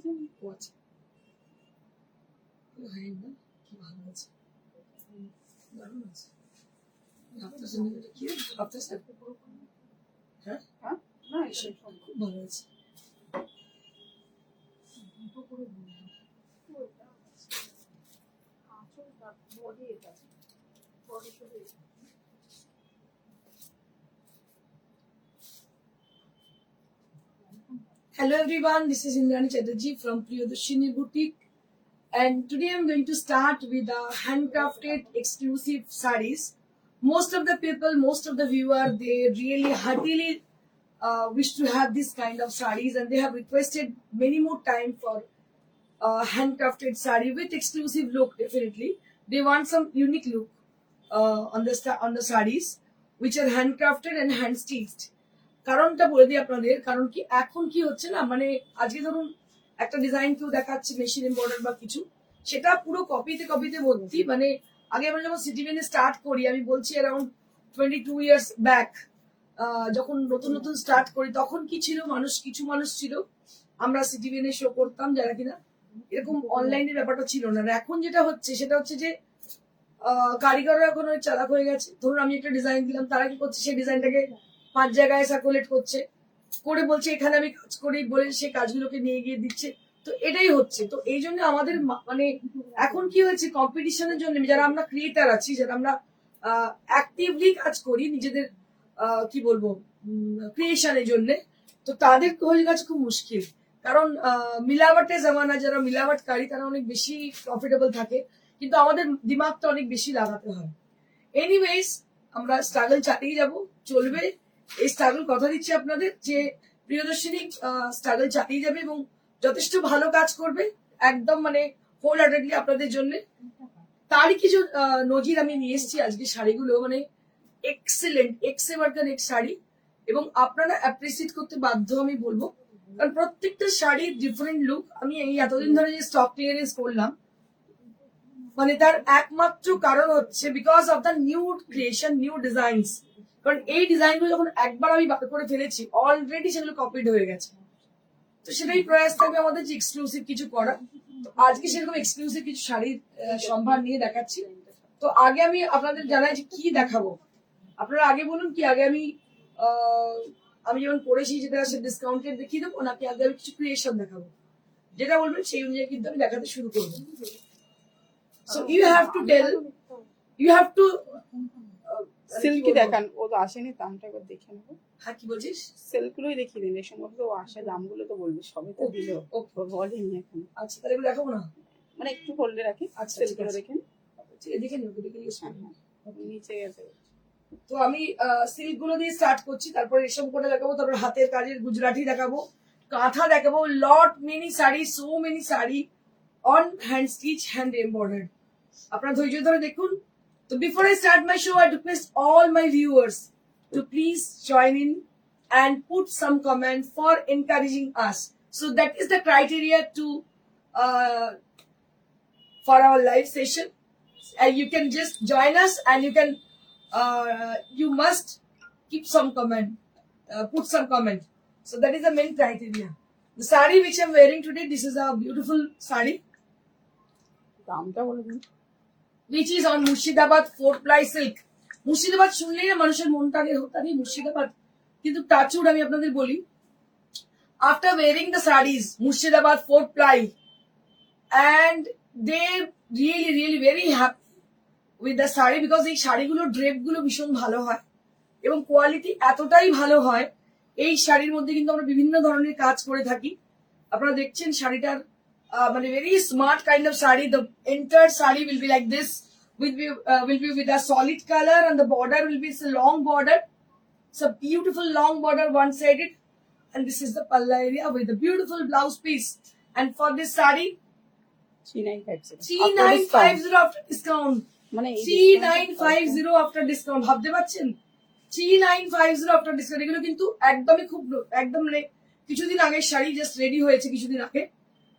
আছে ও আচ্ছা হ্যাঁ না কি ভালো আছে দারুণ আছে আপনার সঙ্গে কি আপনার সাথে হ্যাঁ হ্যাঁ না এসব খুব ভালো আছে Hello everyone, this is Indrani Chatterjee from Priyadarshini Boutique, and today I'm going to start with the handcrafted exclusive sarees. Most of the people, most of the viewer, they really heartily wish to have this kind of sarees, and they have requested many more time for handcrafted saree with exclusive look. Definitely, they want some unique look on the sarees, which are handcrafted and hand stitched. কারণটা বলে দিই আপনাদের, কারণ কি এখন কি হচ্ছে না, মানে আজকে ধরুন একটা ডিজাইন কেউ দেখাচ্ছে মেশিন এমব্রয়ডারি বা কিছু, সেটা পুরো কপিতে ভর্তি। মানে আগে আমরা যখন সিটিভেনে স্টার্ট করি, আমি বলছি অ্যারাউন্ড 22 ইয়ার্স ব্যাক, যখন নতুন স্টার্ট করি, তখন কি ছিল, কিছু মানুষ ছিল, আমরা সিটিভেনে শো করতাম যারা কিনা এরকম অনলাইনের ব্যাপারটা ছিল না। আর এখন যেটা হচ্ছে সেটা হচ্ছে যে কারিগররা এখন অনেক চালাক হয়ে গেছে। ধরুন আমি একটা ডিজাইন দিলাম, তারা কি করছে, সেই ডিজাইনটাকে 5 জায়গায় সার্কুলেট করছে, করে বলছে এখানে আমি কাজ করি বলে সে কাজগুলোকে নিয়ে গিয়ে দিচ্ছে। তো এটাই হচ্ছে। তো এই জন্য আমাদের মানে এখন কি হয়েছে, কম্পিটিশনের জন্য যারা আমরা ক্রিয়েটার আছি, যারা আমরা অ্যাক্টিভলি কাজ করি নিজেদের কি বলবো ক্রিয়েশনের জন্য, তো তাদের হয়ে গেছে খুব মুশকিল। কারণ মিলাওয়াটের জামানা, যারা মিলাওয়াটকারী তারা অনেক বেশি প্রফিটেবল থাকে, কিন্তু আমাদের দিমাগটা অনেক বেশি লাগাতে হয়। এনিওয়েজ, আমরা স্ট্রাগল চালিয়ে যাব, চলবে এই স্ট্রাগল। কথা দিচ্ছি আপনাদের যে প্রিয়দর্শিনী স্ট্রাগল চালিয়ে যাবে এবং যথেষ্ট ভালো কাজ করবে, একদম মানে হোল হার্টেডলি আপনাদের জন্য। তারই কিছু নজির আমি নিয়ে এসেছি আজকে। শাড়িগুলো মানে এক্সেলেন্ট, এক্সেভারকান এক শাড়ি, এবং আপনারা অ্যাপ্রিসিয়েট করতে বাধ্য আমি বলবো, কারণ প্রত্যেকটা শাড়ির ডিফারেন্ট লুক। আমি এই এতদিন ধরে যে স্টক ক্লিয়ারেন্স করলাম, মানে তার একমাত্র কারণ হচ্ছে because of the new creation, new designs. কারণ এই ডিজাইনগুলো যখন একবার আমি বার করে ফেলেছি, অলরেডি সেগুলো কপিড হয়ে গেছে। তো সেটাই প্রয়াস থাকবে আমাদের যে এক্সক্লুসিভ কিছু করা। তো আজকে সেরকম এক্সক্লুসিভ কিছু শাড়ির সম্ভার নিয়ে দেখাচ্ছি। তো আগে আমি আপনাদের জানাই যে কি দেখাবো। আপনারা আগে বলুন কি আগে আমি যেমন পড়েছি যেটা সে ডিসকাউন্টেড দেখিয়ে দেবো, নাকি আগে আমি কিছু ক্রিয়েশন দেখাবো? যেটা বলবেন সেই অনুযায়ী কিন্তু আমি দেখাতে শুরু করবো। So you have to tell, you have to silky দেখান, ও তো আসেনি, দামটা একবার দেখে নেবো। হ্যাঁ কি বলছিস, সিল্কগুলোই দেখিয়ে দিন, এই সমস্ত ও আসে, দামগুলো তো বলবি, সবই তো দিল, বলেনি এখন। আচ্ছা তাহলে এগুলো দেখাবো না, মানে একটু হোল্ডে রাখি। আচ্ছা সিল্কগুলো দেখেন, দেখে নেবো, দেখে নিচে গেছে। তো আমি সিল্ক গুলো দিয়ে স্টার্ট করছি, তারপর রেশম করে দেখাবো, তারপর হাতের কাজের গুজরাটি দেখাবো, কাঁথা দেখাবো, লট many sari, so many sari on hand stitch, hand embroidery. আপনারা ধৈর্য ধরে দেখুন। So before I start my show, I request all my viewers to please join in and put some comment for encouraging us. So that is the criteria to for our live session. You can just join us, and you must keep some comment, put some comment. So that is the main criteria. The saree which I'm wearing today, this is a beautiful saree, দামটা বলে দিন। which is on Murshidabad 4-ply silk. Murshidabad শুনলেই না মানুষের মনটা আগে হতো আরে মুর্শিদাবাদ, কিন্তু টাচুড আমি আপনাদের বলি, after wearing the sarees Murshidabad 4-ply, and they really very happy with the saree, because এই শাড়িগুলো ড্রেপ গুলো ভীষণ ভালো হয় এবং কোয়ালিটি এতটাই ভালো হয়। এই শাড়ির মধ্যে কিন্তু আমরা বিভিন্ন ধরনের কাজ করে থাকি। আপনারা দেখছেন শাড়িটার মানে very smart kind of saree. The entire saree will be like this, will be with a solid color, and the border will be a long border. It's a beautiful long border, one-sided, and this is the palla area with a beautiful blouse piece. And for this saree, 3950 after discount. মানে 3950 after discount. ভাবতে পারছেন 3950 after discount। এগুলো কিন্তু একদমই খুব একদম মানে কিছুদিন আগে শাড়ি জাস্ট রেডি হয়েছে কিছুদিন আগে,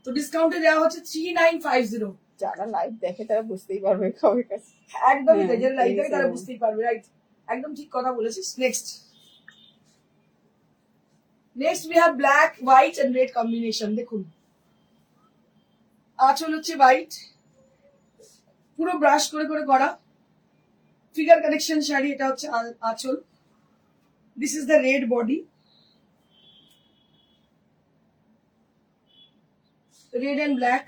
তো ডিসকাউন্টে দেওয়া হচ্ছে 3950। যারা লাইভ দেখে তারা বুঝতেই পারবে কবে কাছে, একদমই তাই, যারা লাইভ দেখে তারা বুঝতেই পারবে। রাইট, একদম ঠিক কথা বলেছিস। Next we have black, white and red combination। দেখুন আঁচল হচ্ছে হোয়াইট, পুরো ব্রাশ করে করে করা ফিগার কালেকশন শাড়ি। এটা হচ্ছে আঁচল। This is the red body, red and black.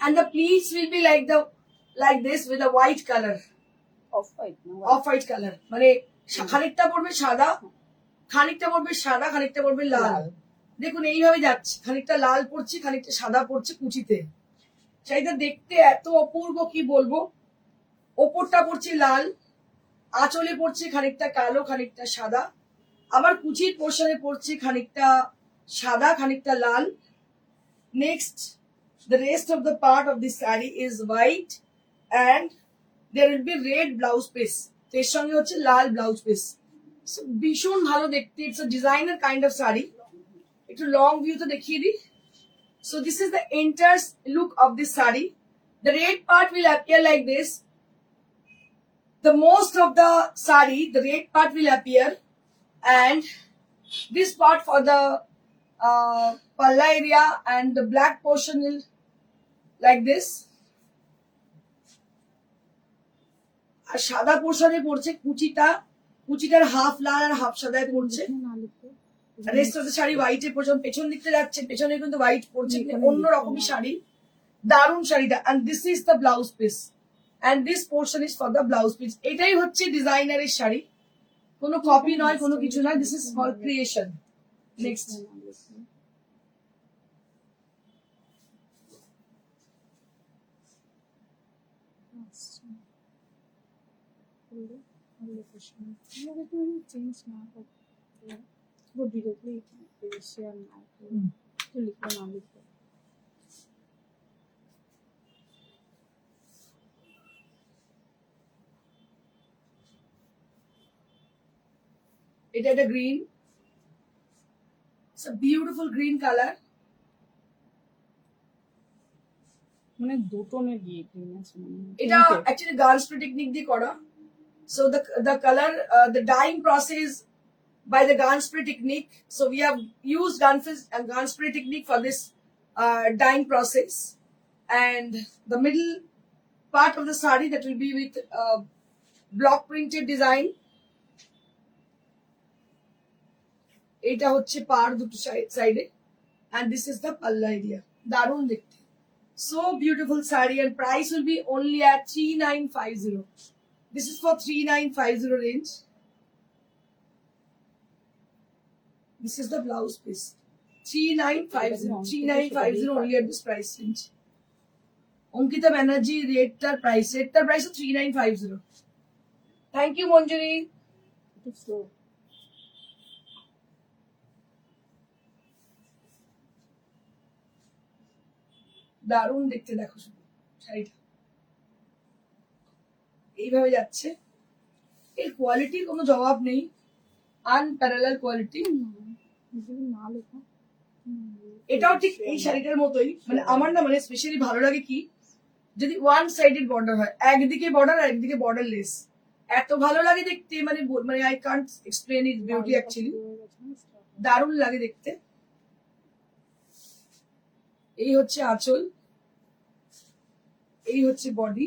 And the pleats will be like this with a white color, off white না off white color. মানে খানিকটা পড়বে সাদা, খানিকটা পড়বে সাদা, খানিকটা পড়বে লাল। দেখুন এইভাবে যাচ্ছে, খানিকটা লাল পড়ছে, খানিকটা সাদা পড়ছে কুচিতে। শাড়িটা দেখতে এত অপূর্ব কি বলবো। ওপরটা পড়ছে লাল, আঁচলে পড়ছে খানিকটা কালো, খানিকটা সাদা, আবার কুচির পোর্শনে পড়ছে খানিকটা সাদা, খানিকটা লাল। Next, the rest of the part of this saree is white and there will be red blouse piece. তো এর সঙ্গে হচ্ছে লাল ব্লাউজ পিস। ভীষণ ভালো দেখতে, it's a designer kind of sari. একটু লং ভিউ তো দেখিয়ে দিই। So this is the entire look of this saree. The red part will appear like this. The most of the saree, the red part will appear, and this part for the palla area and the black portion will like this. আর সাদা পোর্শনে পড়ছে কুচিটার half লাল আর half সাদায় পড়ছে। Rest of the sari হোয়াইটে পর্যন্ত পেছন দিকতে যাচ্ছে, পেছনে কিন্তু white পড়ছে, অন্য রকমই শাড়ি, দারুণ শাড়িটা। and this is the blouse piece and this portion is for the blouse piece. এটাই হচ্ছে ডিজাইনারের শাড়ি, কোনো কপি নয়, কোনো কিছু নয়, this is for creation. Next, change না পুরো ডিরেক্টলি শেয়ার না লিখবে না লিখবে। এটা একটা green, it's a beautiful green colour. মানে দুটোনে গিয়ে গ্রিন আছে মানে এটা অ্যাকচুয়ালি গার্লস টেকনিক দিয়ে করা। So the color, the dyeing process by the gun spray technique. So we have used gun spray technique for this dyeing process. And the middle part of the saree that will be with block printed design. এটা হচ্ছে পার দুটো সাইডে, and this is the palla area. দারুণ দেখতে, so beautiful saree, and price will be only at 3950. This is for 3950 range. This is the blouse piece. 3950 only at this price range. Ankita Banerjee rate price of 3950. Thank you, Manjari. দারুণ দেখতে, দেখো শুধু শাড়িটা এইভাবে যাচ্ছে। এর কোয়ালিটির কোনো জবাব নেই, আনপ্যারালাল কোয়ালিটি। এটাও ঠিক এই শাড়িটার মতোই, মানে আমার না মানে স্পেশালি ভালো লাগে কি যদি ওয়ান সাইডেড বর্ডার হয়, একদিকে বর্ডার আর একদিকে বর্ডার লেস, এত ভালো লাগে দেখতে, মানে I can't explain it beauty actually, দারুণ লাগে দেখতে। এই হচ্ছে আঁচল, এই হচ্ছে body.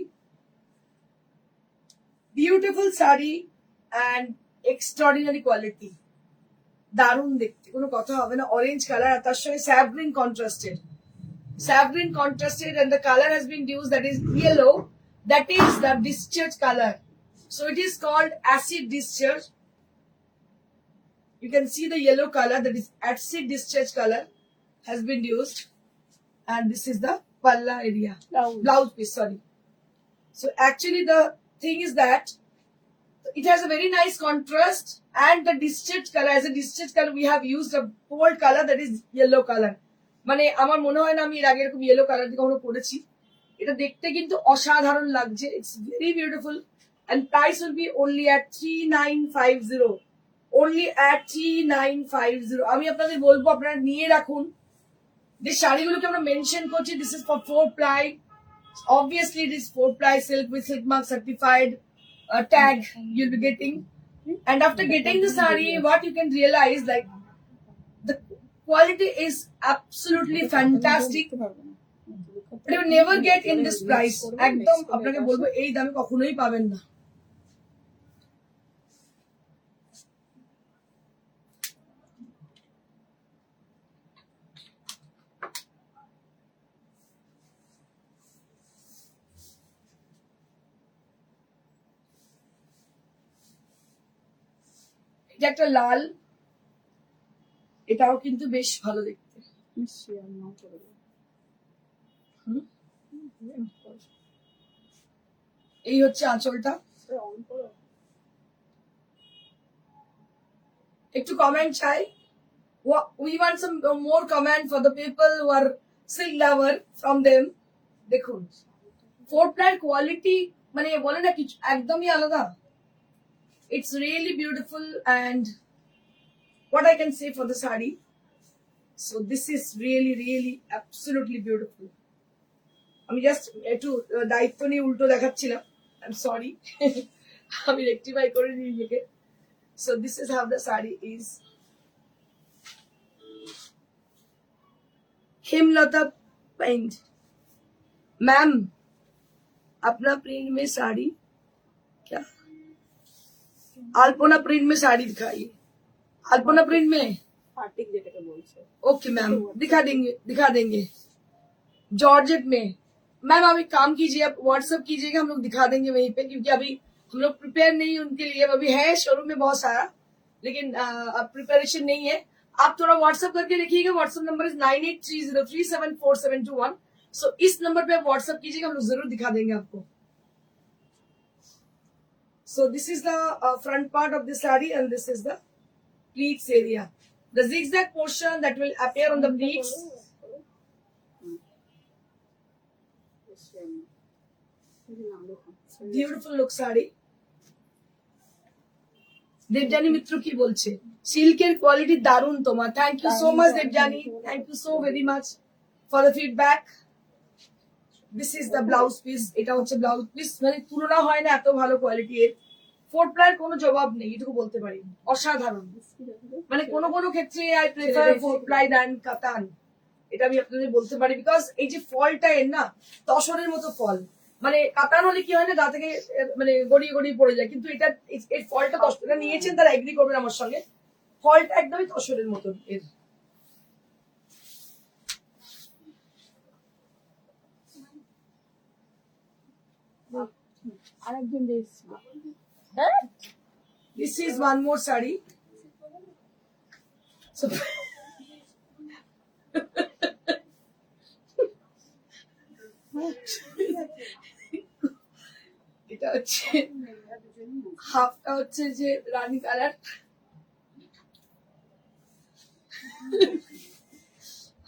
Beautiful sari and extraordinary quality, দারুণ দেখতে, কোনো কথা হবে না। অরেঞ্জ কালার আর তার সঙ্গে স্যাভরিন contrasted, and the color has been used, that is yellow, that is the discharge color. So it is called acid discharge. You can see the yellow color, that is acid discharge color has been used. And this is the palla area, blouse piece, sorry. So actually the thing is that it has a very nice contrast, and the discharge color, as a discharge color we have used a bold color, that is yellow color. মানে আমার মনে হয় না আমি এর আগে এরকম yellow colour দিয়ে কখনো পরেছি। এটা দেখতে কিন্তু অসাধারণ লাগছে, it's very beautiful, and price will be only at 3950, only at 3950. আমি আপনাদের বলবো আপনারা নিয়ে রাখুন। যে শাড়িগুলোকে আমরা মেনশন করছি, this is for 4 ply, obviously it is 4 ply silk with silk mark certified tag you'll be getting, And after getting the sari, what you can realize, like, the quality is absolutely fantastic. But you never get in this price. একদম আপনাকে বলবো এই দামে কখনোই পাবেন না। এটা একটা লাল, এটাও কিন্তু বেশ ভালো দেখতে। এই হচ্ছে আঁচলটা। একটু কমেন্ট চাই, we want some more comment for the people who are silk lover from them. দেখুন 4-ply কোয়ালিটি মানে বলে না কিছু একদমই আলাদা। It's really beautiful, and what I can say for the sari, so this is really absolutely beautiful. আমি just একটু দায়িত্ব নিয়ে উল্টো দেখাচ্ছিলাম, আই এম সরি, আমি রেকটিফাই করে নিই নিজেকে। So this is how the sari is. Hemlata Pant, ma'am अपना प्रिंट में साड़ी क्या, अल्पना प्रिंट में साड़ी दिखाइए। अल्पना प्रिंट में पार्टिक जेटाके बोलছে। ओके मैम, दिखा देंगे। जॉर्जेट में मैम आप एक काम कीजिए, आप व्हाट्सएप कीजिएगा, हम लोग दिखा देंगे वहीं पे, क्योंकि अभी हम लोग प्रिपेयर नहीं उनके लिए, अभी है शोरूम में बहुत सारा, लेकिन अब प्रिपरेशन नहीं है। आप थोड़ा व्हाट्सएप करके देखिएगा। WhatsApp number is 9830374721। सो इस नंबर पे आप व्हाट्सएप कीजिएगा, हम लोग जरूर दिखा देंगे आपको। So this is the front part of the saree, and this is the pleats area. The zigzag portion that will appear on the pleats. Beautiful look saree. Debjani মিত্র কি বলছে, সিল্কের কোয়ালিটি দারুণ তোমার। Thank you so much Debjani, thank you so very much for the feedback. This is the blouse piece, এটা হচ্ছে blouse piece, মানে তুলনা হয় না এত ভালো কোয়ালিটি এর। 4-ply কোনো জবাব নেই, এটুকু বলতে পারি, অসাধারণ। মানে কোনো ক্ষেত্রে আই প্রেফার 4-ply দ্যান কাতান, এটা আমি আপনাদের বলতে পারি, বিকজ এই যে ফলটা এর না তসরের মতো ফল, মানে কাতান হলে কি হয় না গা থেকে মানে গড়িয়ে পড়ে যায়, কিন্তু এটা এই ফলটা তসরটা নিয়েছেন তারা এগ্রি করবেন আমার সঙ্গে, ফলটা একদমই তসরের মতন এর। আরেকজন দেখছিল। This is one more sari. So এটা হচ্ছে হাফটা হচ্ছে যে রানী কালার,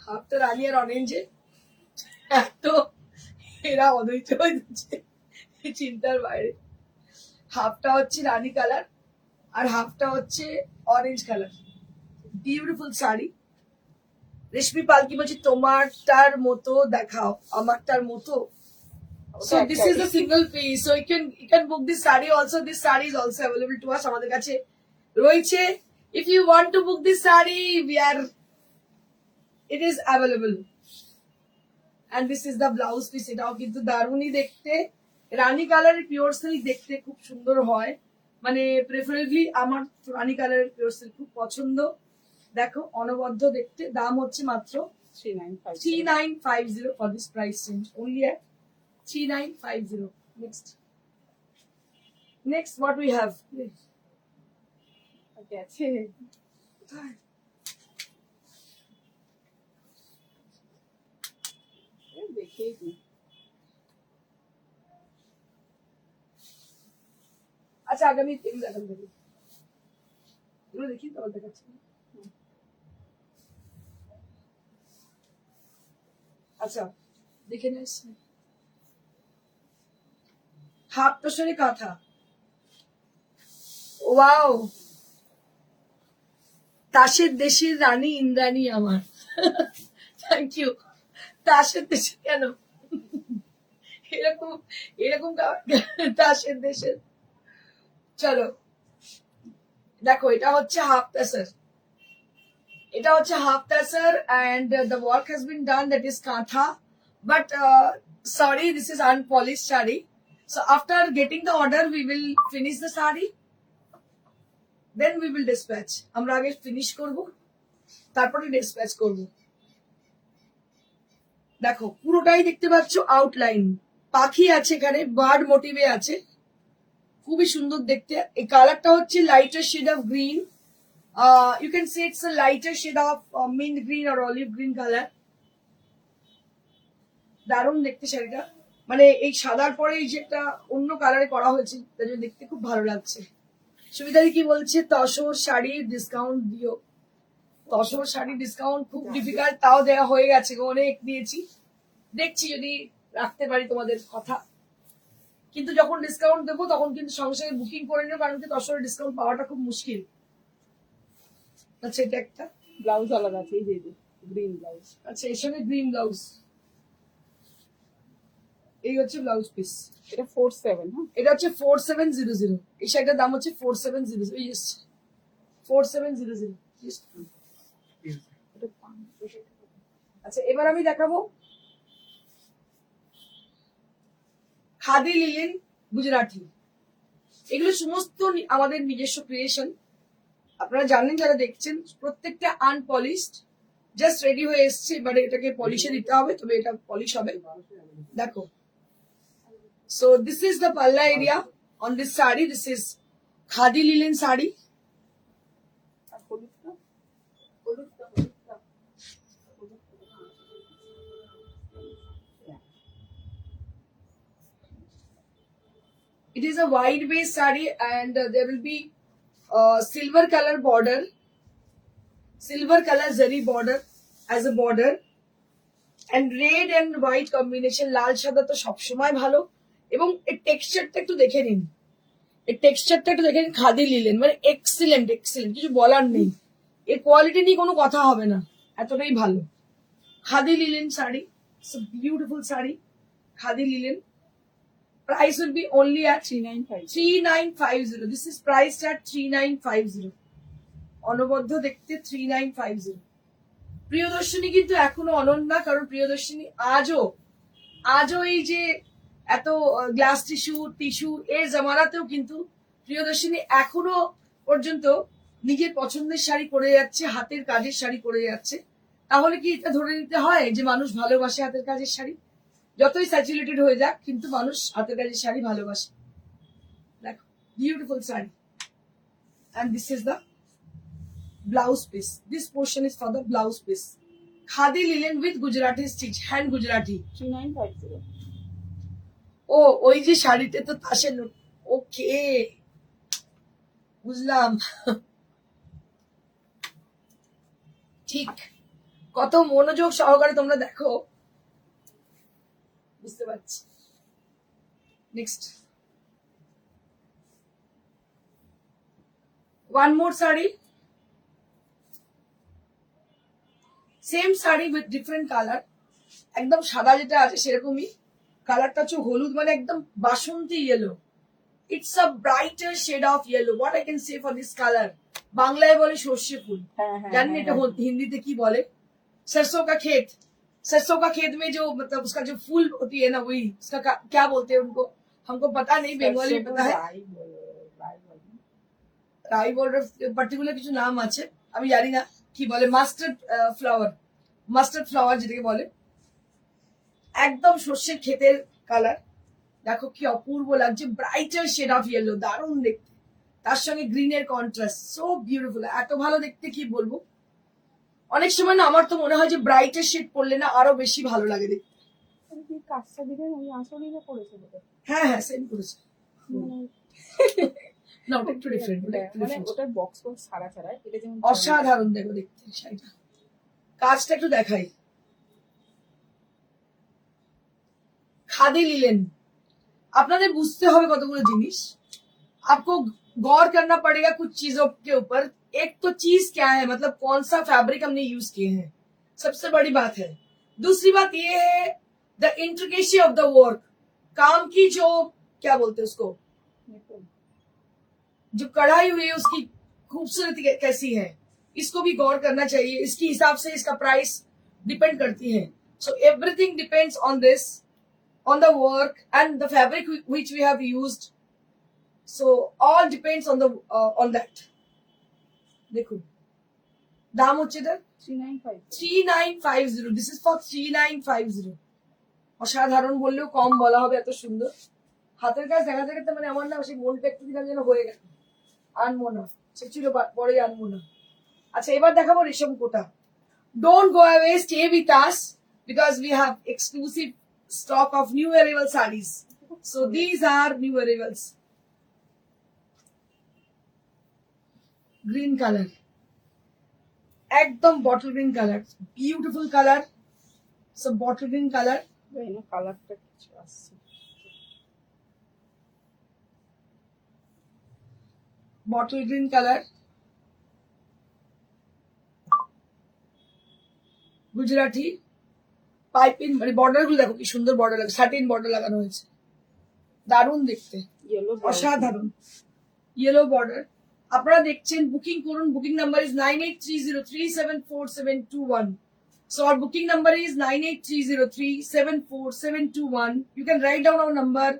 হাফটা রানী আর অরেঞ্জে, এত এরা অদ্বৈত হয়ে যাচ্ছে চিন্তার বাইরে। হাফটা হচ্ছে রানী কালার আর হাফটা হচ্ছে অরেঞ্জ কালার। বিউটিফুল শাড়ি। রেশমি পালকি বলছি তোমারটার মতো দেখাও, আমারটার মতো। So this is a single piece, so you can book this saree also. This saree is also available to us. আমাদের কাছে রয়েছে। If you want to book this saree, it is available. And this is the blouse piece. এটাও কিন্তু দারুণই দেখতে, রানী কালারের pure silk দেখতে খুব সুন্দর হয়, মানে প্রেফারেবলি আমার রানী কালারের পিওর সিল্ক খুব পছন্দ। দেখো অনবদ্য দেখতে। দাম হচ্ছে মাত্র 3950 for this price range, only at 3950. Next what we have, আছে দেখেই দিই। আচ্ছা আগামী এগুলো দেখান দেখি, এগুলো দেখি তারপর দেখাচ্ছি। আচ্ছা দেখে নিস, হাফ তসরে কাঁথা। ওয়াও, তাসের দেশের রানী ইন্দ্রাণী আমার। Thank you. তাসের দেশে কেন এরকম তাসের দেশের। চলো দেখো এটা হচ্ছে হাফ তাসার, এটা হচ্ছে half তাসার and the work has been done, that is কাঁথা, but sorry, this is unpolished saree. So after getting the order we will finish the saree, then we will dispatch. আমরা আগে ফিনিশ করব, তারপরে dispatch করব। দেখো পুরোটাই দেখতে পাচ্ছ আউটলাইন, পাখি আছে এখানে, বার্ড মোটিভে আছে, খুবই সুন্দর দেখতে। এই কালারটা হচ্ছে lighter shade of green, you can say it's a lighter shade of mint green or olive green color. দারুণ দেখতে শাড়িটা, মানে এই সাদার পরে এই যে একটা অন্য কালারে করা হয়েছে, তাই জন্য দেখতে খুব ভালো লাগছে। সুবিধাদি কি বলছে, তসর শাড়ি ডিসকাউন্ট দিও। তসর শাড়ি ডিসকাউন্ট খুব ডিফিকাল্ট, তাও দেওয়া হয়ে গেছে, অনেক দিয়েছি, দেখছি যদি রাখতে পারি তোমাদের কথা। কিন্তু যখন ডিসকাউন্ট দেবো তখন কিন্তু সঙ্গে সঙ্গে বুকিং করে নিও, কারণ কি তসরের ডিসকাউন্ট পাওয়াটা খুব মুশকিল। আচ্ছা এটা একটা ব্লাউজ আলাদা আছে, এই যে গ্রিন ব্লাউজ। আচ্ছা এর সঙ্গে গ্রিন ব্লাউজ, এই হচ্ছে ব্লাউজ পিস। এটা 47, হ্যাঁ এটা হচ্ছে 4700, এই শাড়িটার দাম হচ্ছে 4700। ইয়েস 4700। এটা পান। আচ্ছা এবার আমি দেখাবো খাদি লিলেন গুজরাটি। এগুলো সমস্ত আমাদের নিজস্ব ক্রিয়েশন, আপনারা জানেন যারা দেখছেন, প্রত্যেকটা আনপলিশড, জাস্ট রেডি হয়ে এসছে, এবারে এটাকে পলিশে দিতে হবে, তবে এটা পলিশ হবে। দেখো, so this is the pallu area on this sari, this is khadi linen sari. আর হলুদটা It is a wide base saree and there will be silver color border, silver color zari border as a border, and red and white combination, লাল সাদা তো সবসময় ভালো। এবং এর টেক্সচারটা একটু দেখে নিন, এর টেক্সচারটা একটু দেখে নিন, খাদি লিলেন মানে এক্সিলেন্ট, এক্সিলেন্ট, কিছু বলার নেই, এর কোয়ালিটি নিয়ে কোনো কথা হবে না, এতটাই ভালো। Khadi linen sari, it's a beautiful sari, khadi linen. Price will be only at 3950. This is priced at 3950. অনবদ্য দেখতে 3950। প্রিয়দর্শিনী কিন্তু এখনো অনন্যা, কারণ প্রিয়দর্শিনী আজও এই যে এত গ্লাস টিস্যু এর জামানাতেও কিন্তু প্রিয়দর্শিনী এখনো পর্যন্ত নিজের পছন্দের শাড়ি পরে যাচ্ছে, হাতের কাজের শাড়ি পরে যাচ্ছে। তাহলে কি এটা ধরে নিতে হয় যে মানুষ ভালোবাসে হাতের কাজের শাড়ি? যতই স্যাচুরেটেড হয়ে যাক, কিন্তু মানুষ হাতের কাজের শাড়ি ভালোবাসে। দেখো beautiful sari, and this is the blouse piece. This portion is for the blouse piece. Khadi linen with Gujarati stitch, hand Gujarati. 3950। ও ওই যে শাড়িতে তো তাসের নোট, ওকে বুঝলাম। ঠিক, কত মনোযোগ সহকারে তোমরা দেখো, বুঝতে পারছি। Next one more sari, same sari with different colour, একদম সাদা যেটা আছে সেরকমই, কালারটা হচ্ছে হলুদ, মানে একদম বাসন্তী yellow. It's a brighter shade of yellow. What I can say for this colour, বাংলায় বলে সর্ষে ফুল, জানেন এটা হিন্দিতে কি বলে? सरसों का खेत। सरसों का खेत में जो मतलब उसका जो फूल होती है ना, वही उसका क्या बोलते हैं उनको, हमको पता नहीं, बंगाली में पता है, রাই বল, পার্টিকুলার কিছু নাম আছে আমি জানি না কি বলে, মাস্টার্ড ফ্লাওয়ার যেটাকে বলে, একদম সর্ষের ক্ষেতের কালার। দেখো কি অপূর্ব লাগছে, ব্রাইটার শেড অফ ইয়েলো, দারুণ দেখতে, তার সঙ্গে গ্রিনের কন্ট্রাস্ট, সো বিউটিফুল, এত ভালো দেখতে কি বলবো। অনেক সময় না আমার তো মনে হয় যে ব্রাইটার শেড পরলে না আরো বেশি ভালো লাগে দেখতে। কাজটা দিবেন, ওই আসলেই করেছে বোধহয়। হ্যাঁ হ্যাঁ সেম করেছে, না ওটা একটু ডিফারেন্ট, মানে ওটার বক্স ছাড়া এটা যেমন অসাধারণ দেখো দেখতে শাড়িটা। কাজটা একটু দেখাই, খাদি লিলেন। আপনাদের বুঝতে হবে কতগুলো জিনিস, आपको गौर करना पड़ेगा कुछ चीजों के ऊपर। एक तो चीज क्या है, मतलब कौन सा फैब्रिक हमने यूज किए हैं, सबसे बड़ी बात है। दूसरी बात ये है the intricacy of the work, काम की जो क्या बोलते हैं उसको, जो कढ़ाई हुई है उसकी खूबसूरती कैसी है, इसको भी गौर करना चाहिए. इसके हिसाब से इसका प्राइस डिपेंड करती है. So everything depends on this, on the work and the fabric which we have used. So all depends on the on that. देखो दाम হচ্ছে এটা 3950. This is for 3950. অসাধারণ বললেও কম বলা হবে, এত সুন্দর হাতের কাজ দেখা থেকে তো মানে আমার না সেই মনটা একটু দিলাম যেন হয়ে গেল, আনবো না সে ছিল পরে আনবো না. আচ্ছা এবার দেখাবো রেশম কোটা. Don't go away, stay with us because we have exclusive stock of new arrival sarees. So these are new arrivals. Green color, একদম bottle green color, beautiful color. So bottle green color, কালারটা কিছু আসছে. bottle green color, Gujarati piping, মানে border গুলো দেখো কি সুন্দর border লাগে, সাটিন বর্ডার লাগানো হয়েছে, দারুণ দেখতে, ইয়েলো অসাধারণ ইয়েলো বর্ডার. আপনারা দেখছেন, বুকিং করুন. Booking number is 9830374721. So our booking number is 9830374721. You can write down our number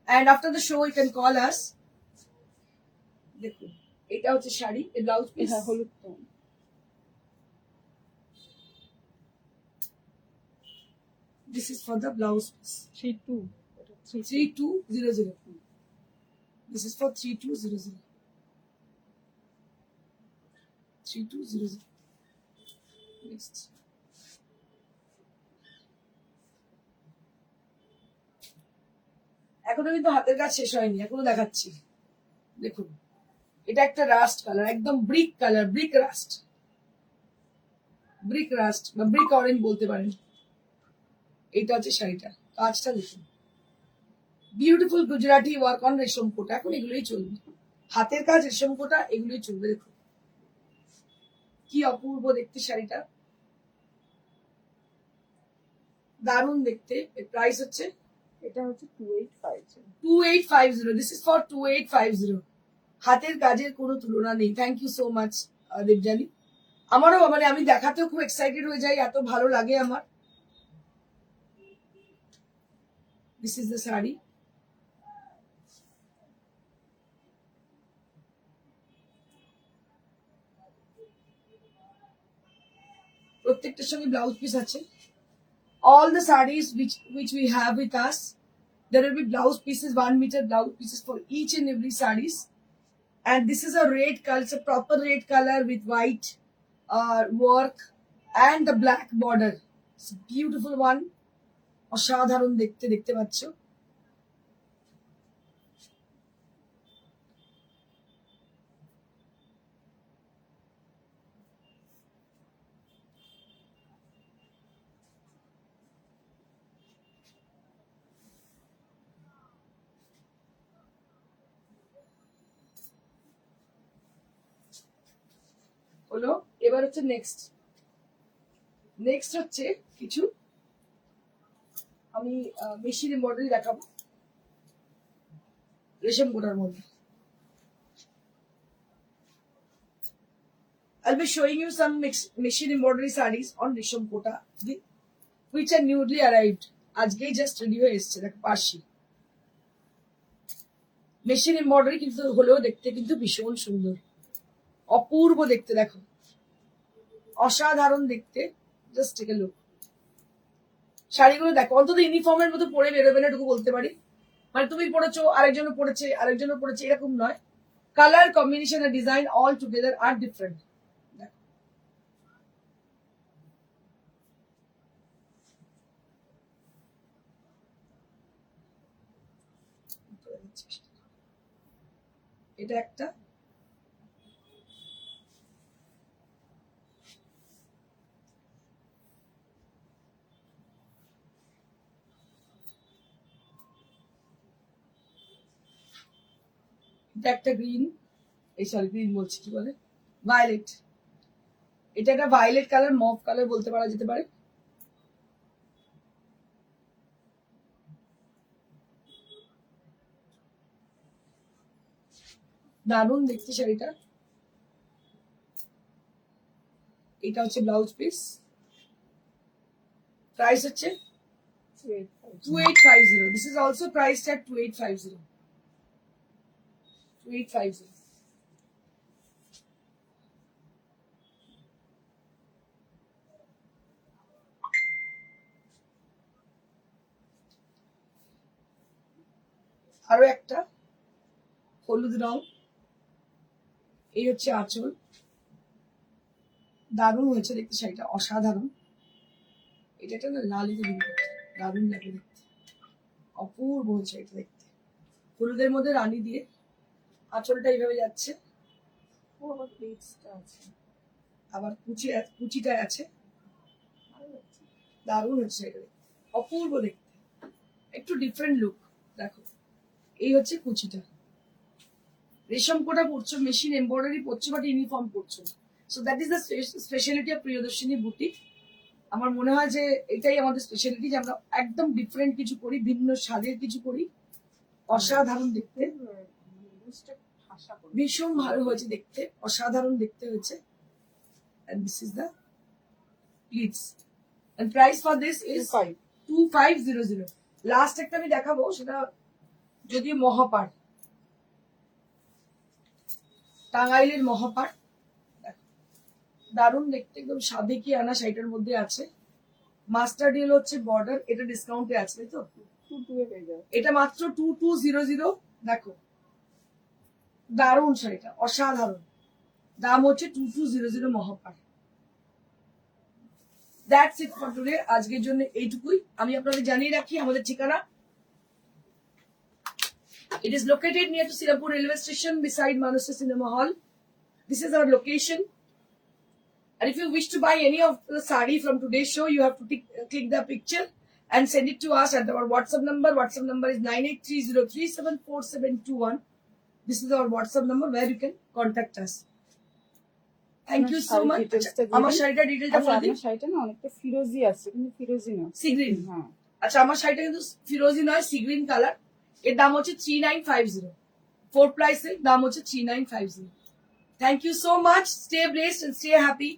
and after the show you can call us. দেখুন এটা হচ্ছে শাড়ি, এর ব্লাউজ পিস হলুদ tone. This is for the blouse piece. 3200. This is for 3200. 3200. Next. এখনো কিন্তু হাতের কাজ শেষ হয়নি, এখনো দেখাচ্ছি. দেখুন এটা একটা রাস্ট কালার, একদম ব্রিক কালার, ব্রিক রাস্ট বা ব্রিক অরেঞ্জ বলতে পারেন. এটা হচ্ছে শাড়িটা, কাজটা দেখুন, বিউটিফুল গুজরাটি ওয়ার্ক অন রেশম কোটা. এখন এগুলোই চলবে, হাতের কাজ রেশম কোটা এগুলোই চলবে. দেখুন কি অপূর্ব দেখতে শাড়িটা, দারুণ দেখতে. এর প্রাইস হচ্ছে, এটা হচ্ছে 2850. 2850. This is for 2850. হাতের কাজের কোনো তুলনা নেই. Thank you so much Debjani. আমারও মানে আমি দেখাতেও খুব এক্সাইটেড হয়ে যাই, এত ভালো লাগে আমার. This is the sari. প্রত্যেকটার সঙ্গে ব্লাউজ পিস আছে. All the sarees which we have with us, there will be blouse pieces, 1 meter blouse pieces for each and every sarees. And this is a red color, it's a proper red color with white work and the black border. It's a beautiful one. অসাধারণ দেখতে, দেখতে পাচ্ছ. হলো, এবার হচ্ছে next হচ্ছে কিছু আমি মেশিন এমব্রয়ডারি দেখাবো রেশম কোটার মধ্যে. I'll be showing you some machine embroidery sarees on রেশম কোটা which are newly arrived. আজকেই জাস্ট রেডি হয়ে এসেছে. দেখো পার্সি মেশিন এমব্রয়ডারি, কিন্তু হলেও দেখতে কিন্তু ভীষণ সুন্দর, অপূর্ব দেখতে. দেখো অসাধারণ দেখতে. Just take a look. শাড়িগুলো দেখো, অন্তত ইউনিফর্মের মতো পরে বেরোবে না, এটুকু বলতে পারি. মানে তুমি পড়েছো, আরেকজনও পড়েছে এরকম নয়. কালার কম্বিনেশন আর ডিজাইন অল টুগেদার আর ডিফারেন্ট. এটা একটা, এটা একটা গ্রিন, এই সরি গ্রিন বলছি, কি বলে ভায়োলেট. এটা একটা ভায়োলেট কালার, মভ কালার বলতে পারা যেতে পারে. দারুণ দেখতে শাড়িটা. এটা হচ্ছে ব্লাউজ পিস, প্রাইস হচ্ছে 2850. This is also priced at 2850. 2850. আরো একটা হলুদ রং, এই হচ্ছে আঁচল, দারুণ হয়েছে দেখতে শাড়িটা, অসাধারণ। এটা না লালিতে দারুণ লাগে দেখতে, অপূর্ব হয়েছে এটা দেখতে। হলুদের মধ্যে রানী দিয়ে আঁচলটা এইভাবে যাচ্ছে, আবার কুচিটা আছে, দারুণ হচ্ছে এটা দেখতে, অপূর্ব দেখতে, একটু ডিফারেন্ট লুক। দেখো এই হচ্ছে কুচিটা, রেশম কোটা পড়ছো, মেশিন এমব্রয়ডারি পড়ছো, বাট ইউনিফর্ম পড়ছো। So that is the speciality of Priyadarshini boutique. আমার মনে হয় যে এটাই আমাদের স্পেশালিটি, যে আমরা একদম ডিফারেন্ট কিছু করি, ভিন্ন স্বাদের কিছু করি, অসাধারণ দেখতে, ভীষণ ভালো হয়েছে দেখতে, অসাধারণ দেখতে হয়েছে। And this is the pleats. And price for this is 2500. Last একটা আমি দেখাবো, সেটা যদিও মহাপাড়, টাঙ্গাইলের মহাপাড়, দারুণ দেখতে, একদম সাদে কি আনা শাড়িটার মধ্যে আছে। মাস্টার্ড ইয়েলো হচ্ছে বর্ডার, এটা ডিসকাউন্টে আছে তাই তো? এটা মাত্র 2200। দেখো দারুণ শাড়িটা, অসাধারণ, দাম হচ্ছে 2200 মহাপাড়। দ্যাটস ইট ফর টুডে, আজকের জন্য এইটুকুই। আমি আপনাদের জানিয়ে রাখি আমাদের ঠিকানা, it is located near to Sirapur railway station beside Manusya Cinema Hall. This is our location. And if you wish to buy any of the sari from today's show, you have to click the picture and send it to us at our WhatsApp number. WhatsApp number is 9830374721. This is our WhatsApp number where you can contact us. Thank you so much. আমার শাড়িটা ডিটেইলটা বলে দিন। আমার শাড়িটা না অনেকটা ফিরোজি আছে, কিন্তু ফিরোজি না, সি গ্রিন। হ্যাঁ আচ্ছা, আমার শাড়িটা কিন্তু ফিরোজি নয়, সি গ্রিন কালার। এর দাম হচ্ছে 3950। 4 প্রাইসের দাম হচ্ছে 3950। Thank you so much. Stay blessed and stay happy.